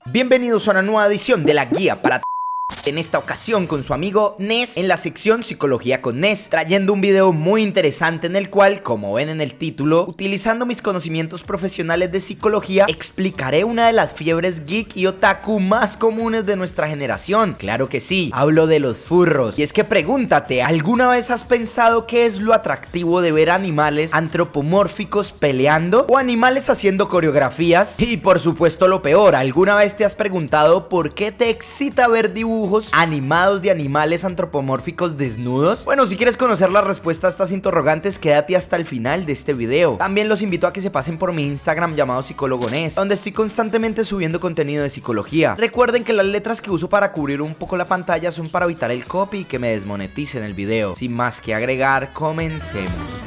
Bienvenidos a una nueva edición de la guía para en esta ocasión con su amigo Nes en la sección Psicología con Nes, trayendo un video muy interesante en el cual, como ven en el título, utilizando mis conocimientos profesionales de psicología, explicaré una de las fiebres geek y otaku más comunes de nuestra generación. Claro que sí, hablo de los furros. Y es que pregúntate, ¿alguna vez has pensado qué es lo atractivo de ver animales antropomórficos peleando o animales haciendo coreografías? Y por supuesto lo peor, ¿alguna vez te has preguntado por qué te excita ver dibujos animados de animales antropomórficos desnudos? Bueno, si quieres conocer la respuesta a estas interrogantes, quédate hasta el final de este video. También los invito a que se pasen por mi Instagram llamado Psicólogo Nes, donde estoy constantemente subiendo contenido de psicología. Recuerden que las letras que uso para cubrir un poco la pantalla son para evitar el copy y que me desmoneticen el video. Sin más que agregar, comencemos.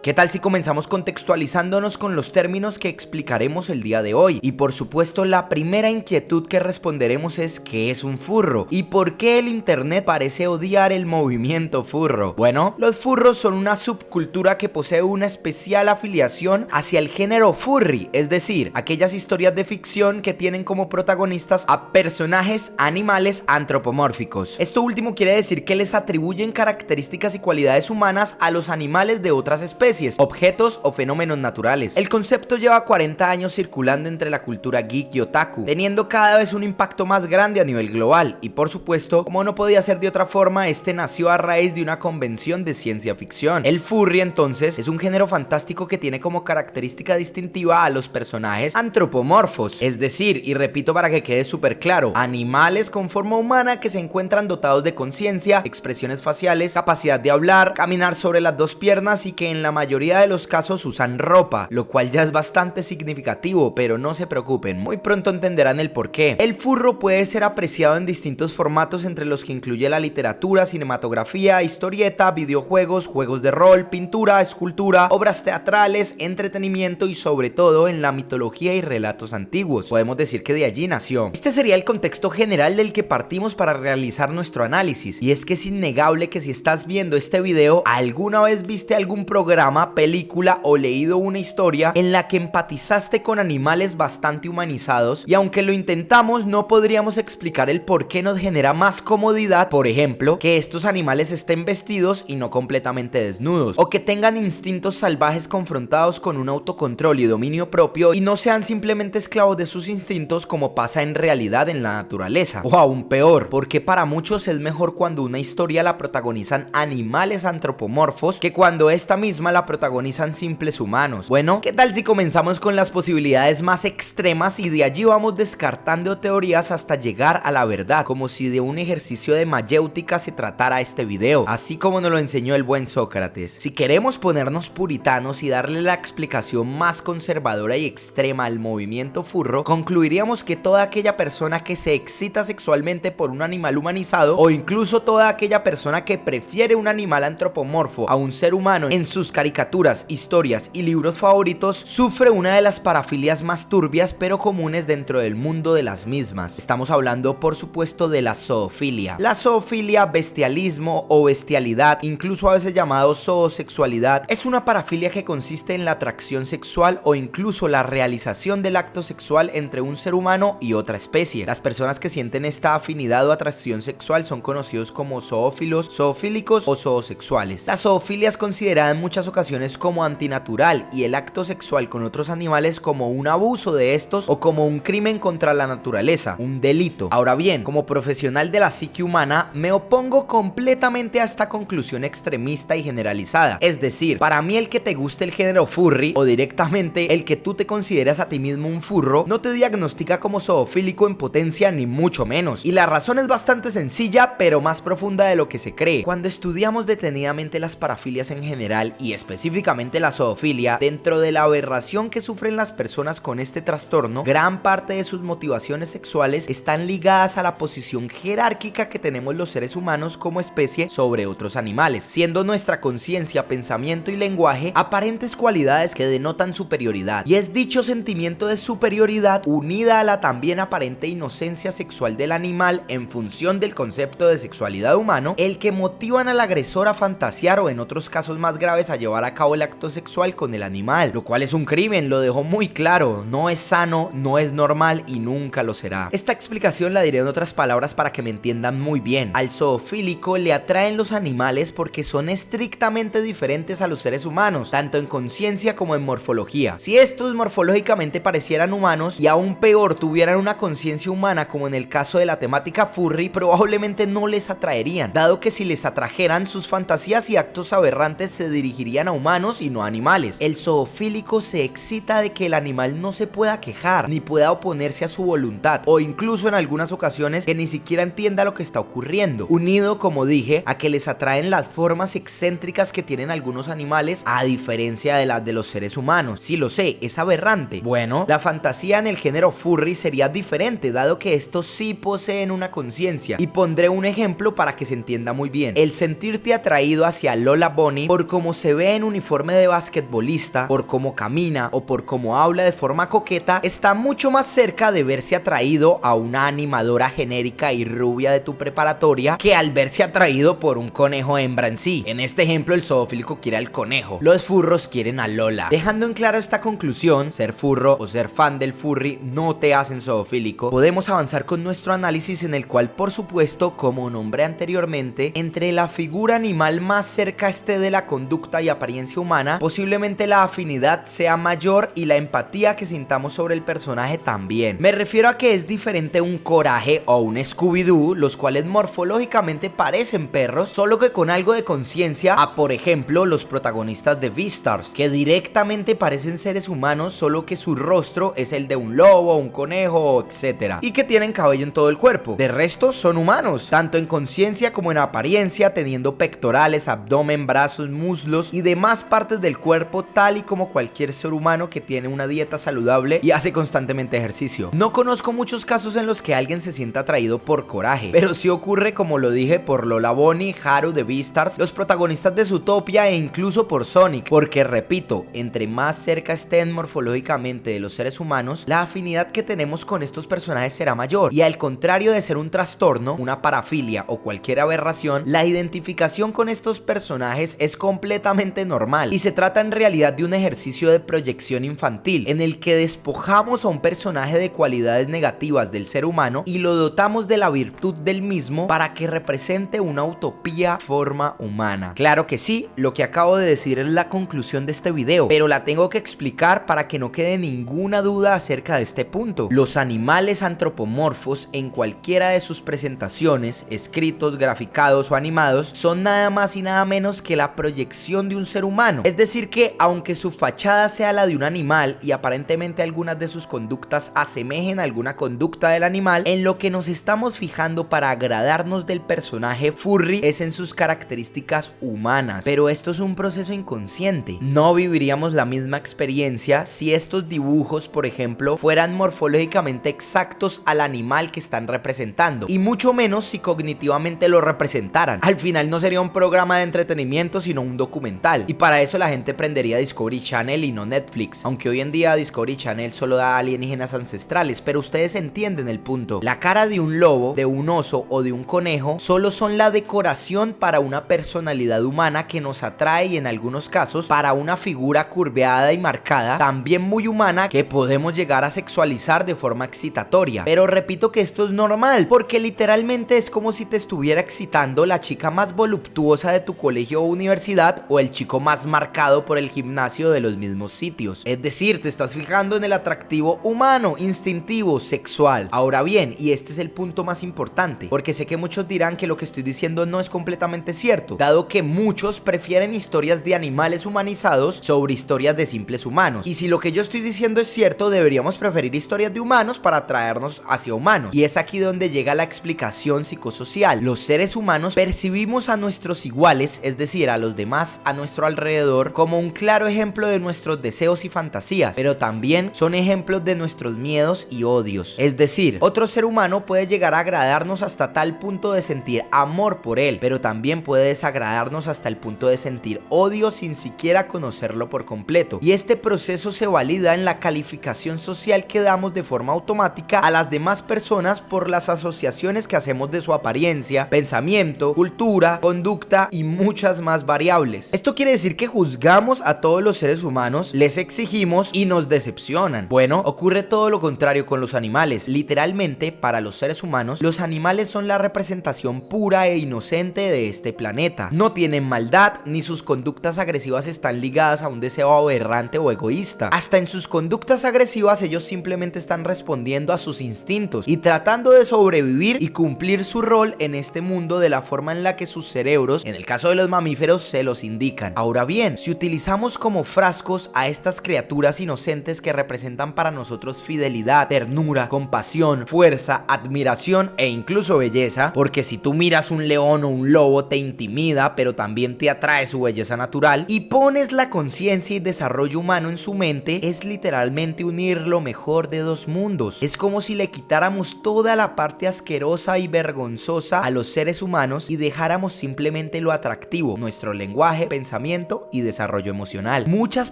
¿Qué tal si comenzamos contextualizándonos con los términos que explicaremos el día de hoy? Y por supuesto la primera inquietud que responderemos es ¿qué es un furro? ¿Y por qué el internet parece odiar el movimiento furro? Bueno, los furros son una subcultura que posee una especial afiliación hacia el género furry, es decir, aquellas historias de ficción que tienen como protagonistas a personajes animales antropomórficos. Esto último quiere decir que les atribuyen características y cualidades humanas a los animales de otras especies, objetos o fenómenos naturales. El concepto lleva 40 años circulando entre la cultura geek y otaku, teniendo cada vez un impacto más grande a nivel global y por supuesto, como no podía ser de otra forma, este nació a raíz de una convención de ciencia ficción. El furry entonces es un género fantástico que tiene como característica distintiva a los personajes antropomorfos, es decir, y repito para que quede súper claro, animales con forma humana que se encuentran dotados de conciencia, expresiones faciales, capacidad de hablar, caminar sobre las dos piernas y que en la mayoría de los casos usan ropa, lo cual ya es bastante significativo, pero no se preocupen, muy pronto entenderán el porqué. El furro puede ser apreciado en distintos formatos entre los que incluye la literatura, cinematografía, historieta, videojuegos, juegos de rol, pintura, escultura, obras teatrales, entretenimiento y sobre todo en la mitología y relatos antiguos. Podemos decir que de allí nació. Este sería el contexto general del que partimos para realizar nuestro análisis, y es que es innegable que si estás viendo este video, alguna vez viste algún programa, película o leído una historia en la que empatizaste con animales bastante humanizados y aunque lo intentamos no podríamos explicar el por qué nos genera más comodidad, por ejemplo, que estos animales estén vestidos y no completamente desnudos o que tengan instintos salvajes confrontados con un autocontrol y dominio propio y no sean simplemente esclavos de sus instintos como pasa en realidad en la naturaleza. O aún peor, porque para muchos es mejor cuando una historia la protagonizan animales antropomorfos que cuando esta misma la protagonizan simples humanos. Bueno, ¿qué tal si comenzamos con las posibilidades más extremas y de allí vamos descartando teorías hasta llegar a la verdad, como si de un ejercicio de mayéutica se tratara este video, así como nos lo enseñó el buen Sócrates? Si queremos ponernos puritanos y darle la explicación más conservadora y extrema al movimiento furro, concluiríamos que toda aquella persona que se excita sexualmente por un animal humanizado o incluso toda aquella persona que prefiere un animal antropomorfo a un ser humano en sus caricaturas, historias y libros favoritos, sufre una de las parafilias más turbias pero comunes dentro del mundo de las mismas. Estamos hablando por supuesto de la zoofilia. La zoofilia, bestialismo o bestialidad, incluso a veces llamado zoosexualidad, es una parafilia que consiste en la atracción sexual o incluso la realización del acto sexual entre un ser humano y otra especie. Las personas que sienten esta afinidad o atracción sexual son conocidos como zoófilos, zoofílicos o zoosexuales. La zoofilia es considerada en muchas ocasiones como antinatural y el acto sexual con otros animales como un abuso de estos o como un crimen contra la naturaleza, un delito. Ahora bien, como profesional de la psique humana, me opongo completamente a esta conclusión extremista y generalizada. Es decir, para mí el que te guste el género furry o directamente el que tú te consideras a ti mismo un furro no te diagnostica como zoofílico en potencia ni mucho menos. Y la razón es bastante sencilla pero más profunda de lo que se cree. Cuando estudiamos detenidamente las parafilias en general y específicamente la zoofilia, dentro de la aberración que sufren las personas con este trastorno, gran parte de sus motivaciones sexuales están ligadas a la posición jerárquica que tenemos los seres humanos como especie sobre otros animales, siendo nuestra conciencia, pensamiento y lenguaje aparentes cualidades que denotan superioridad, y es dicho sentimiento de superioridad unida a la también aparente inocencia sexual del animal en función del concepto de sexualidad humano el que motivan al agresor a fantasear o en otros casos más graves a llevar llevar a cabo el acto sexual con el animal, lo cual es un crimen, lo dejó muy claro, no es sano, no es normal y nunca lo será. Esta explicación la diré en otras palabras para que me entiendan muy bien. Al zoofílico le atraen los animales porque son estrictamente diferentes a los seres humanos, tanto en conciencia como en morfología. Si estos morfológicamente parecieran humanos y aún peor tuvieran una conciencia humana, como en el caso de la temática furry, probablemente no les atraerían, dado que si les atrajeran, sus fantasías y actos aberrantes se dirigirían a humanos y no a animales. El zoofílico se excita de que el animal no se pueda quejar, ni pueda oponerse a su voluntad, o incluso en algunas ocasiones que ni siquiera entienda lo que está ocurriendo, unido, como dije, a que les atraen las formas excéntricas que tienen algunos animales, a diferencia de las de los seres humanos. Sí lo sé, es aberrante. Bueno, la fantasía en el género furry sería diferente, dado que estos sí poseen una conciencia, y pondré un ejemplo para que se entienda muy bien. El sentirte atraído hacia Lola Bunny por cómo se ve en uniforme de basquetbolista, por cómo camina o por cómo habla de forma coqueta, está mucho más cerca de verse atraído a una animadora genérica y rubia de tu preparatoria que al verse atraído por un conejo hembra en sí. En este ejemplo, el zoofílico quiere al conejo, los furros quieren a Lola. Dejando en claro esta conclusión, ser furro o ser fan del furry no te hacen zoofílico, podemos avanzar con nuestro análisis, en el cual, por supuesto, como nombré anteriormente, entre la figura animal más cerca esté de la conducta y apariencia humana, posiblemente la afinidad sea mayor y la empatía que sintamos sobre el personaje también. Me refiero a que es diferente un Coraje o un Scooby-Doo, los cuales morfológicamente parecen perros, solo que con algo de conciencia, a por ejemplo los protagonistas de Beastars, que directamente parecen seres humanos, solo que su rostro es el de un lobo, un conejo, etc. y que tienen cabello en todo el cuerpo. De resto son humanos, tanto en conciencia como en apariencia, teniendo pectorales, abdomen, brazos, muslos y demás partes del cuerpo, tal y como cualquier ser humano que tiene una dieta saludable y hace constantemente ejercicio. No conozco muchos casos en los que alguien se sienta atraído por Coraje, pero sí ocurre, como lo dije, por Lola Bunny, Haru de Beastars, los protagonistas de Zootopia e incluso por Sonic, porque repito, entre más cerca estén morfológicamente de los seres humanos, la afinidad que tenemos con estos personajes será mayor, y al contrario de ser un trastorno, una parafilia o cualquier aberración, la identificación con estos personajes es completamente normal, y se trata en realidad de un ejercicio de proyección infantil, en el que despojamos a un personaje de cualidades negativas del ser humano y lo dotamos de la virtud del mismo para que represente una utopía forma humana. Claro que sí, lo que acabo de decir es la conclusión de este video, pero la tengo que explicar para que no quede ninguna duda acerca de este punto. Los animales antropomorfos, en cualquiera de sus presentaciones, escritos, graficados o animados, son nada más y nada menos que la proyección de un ser humano. Es decir que, aunque su fachada sea la de un animal y aparentemente algunas de sus conductas asemejen a alguna conducta del animal, en lo que nos estamos fijando para agradarnos del personaje furry es en sus características humanas. Pero esto es un proceso inconsciente. No viviríamos la misma experiencia si estos dibujos, por ejemplo, fueran morfológicamente exactos al animal que están representando, y mucho menos si cognitivamente lo representaran. Al final no sería un programa de entretenimiento, sino un documental, y para eso la gente prendería Discovery Channel y no Netflix, aunque hoy en día Discovery Channel solo da alienígenas ancestrales, pero ustedes entienden el punto. La cara de un lobo, de un oso o de un conejo solo son la decoración para una personalidad humana que nos atrae, y en algunos casos para una figura curveada y marcada, también muy humana, que podemos llegar a sexualizar de forma excitatoria. Pero repito que esto es normal, porque literalmente es como si te estuviera excitando la chica más voluptuosa de tu colegio o universidad, o el chico más marcado por el gimnasio de los mismos sitios. Es decir, te estás fijando en el atractivo humano, instintivo, sexual. Ahora bien, y este es el punto más importante, porque sé que muchos dirán que lo que estoy diciendo no es completamente cierto, dado que muchos prefieren historias de animales humanizados sobre historias de simples humanos. Y si lo que yo estoy diciendo es cierto, deberíamos preferir historias de humanos para atraernos hacia humanos. Y es aquí donde llega la explicación psicosocial. Los seres humanos percibimos a nuestros iguales, es decir, a los demás a nuestro alrededor, como un claro ejemplo de nuestros deseos y fantasías, pero también son ejemplos de nuestros miedos y odios. Es decir, otro ser humano puede llegar a agradarnos hasta tal punto de sentir amor por él, pero también puede desagradarnos hasta el punto de sentir odio sin siquiera conocerlo por completo. Y este proceso se valida en la calificación social que damos de forma automática a las demás personas por las asociaciones que hacemos de su apariencia, pensamiento, cultura, conducta y muchas más variables. Esto quiere quiere decir que juzgamos a todos los seres humanos, les exigimos y nos decepcionan. Bueno, ocurre todo lo contrario con los animales. Literalmente, para los seres humanos, los animales son la representación pura e inocente de este planeta. No tienen maldad, ni sus conductas agresivas están ligadas a un deseo aberrante o egoísta. Hasta en sus conductas agresivas ellos simplemente están respondiendo a sus instintos y tratando de sobrevivir y cumplir su rol en este mundo de la forma en la que sus cerebros, en el caso de los mamíferos, se los indican. Ahora bien, si utilizamos como frascos a estas criaturas inocentes que representan para nosotros fidelidad, ternura, compasión, fuerza, admiración e incluso belleza, porque si tú miras un león o un lobo te intimida, pero también te atrae su belleza natural, y pones la conciencia y desarrollo humano en su mente, es literalmente unir lo mejor de dos mundos. Es como si le quitáramos toda la parte asquerosa y vergonzosa a los seres humanos y dejáramos simplemente lo atractivo, nuestro lenguaje, pensamiento y desarrollo emocional. Muchas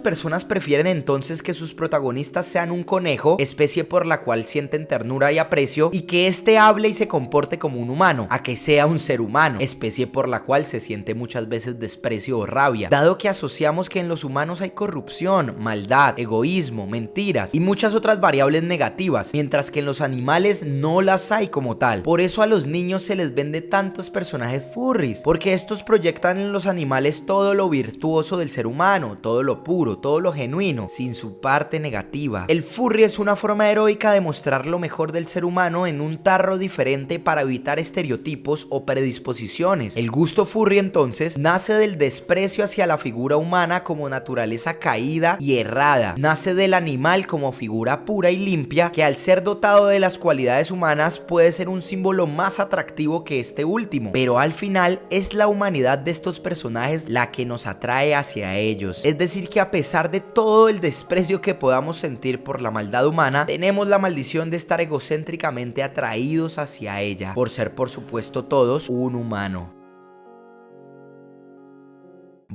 personas prefieren entonces que sus protagonistas sean un conejo, especie por la cual sienten ternura y aprecio, y que éste hable y se comporte como un humano, a que sea un ser humano, especie por la cual se siente muchas veces desprecio o rabia, dado que asociamos que en los humanos hay corrupción, maldad, egoísmo, mentiras y muchas otras variables negativas, mientras que en los animales no las hay como tal. Por eso a los niños se les vende tantos personajes furries, porque estos proyectan en los animales todo lo virtuoso del ser humano, todo lo puro, todo lo genuino, sin su parte negativa. El furry es una forma heroica de mostrar lo mejor del ser humano en un tarro diferente para evitar estereotipos o predisposiciones. El gusto furry entonces nace del desprecio hacia la figura humana como naturaleza caída y errada. Nace del animal como figura pura y limpia, que al ser dotado de las cualidades humanas puede ser un símbolo más atractivo que este último, pero al final es la humanidad de estos personajes la que nos atrae hacia ellos. Es decir, que a pesar de todo el desprecio que podamos sentir por la maldad humana, tenemos la maldición de estar egocéntricamente atraídos hacia ella, por ser por supuesto todos un humano.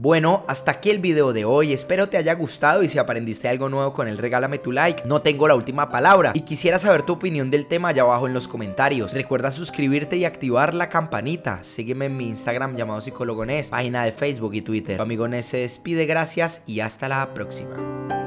Bueno, hasta aquí el video de hoy, espero te haya gustado y si aprendiste algo nuevo con él regálame tu like. No tengo la última palabra y quisiera saber tu opinión del tema allá abajo en los comentarios. Recuerda suscribirte y activar la campanita. Sígueme en mi Instagram llamado Psicólogo Nes, página de Facebook y Twitter. Tu amigo Nes se despide, gracias y hasta la próxima.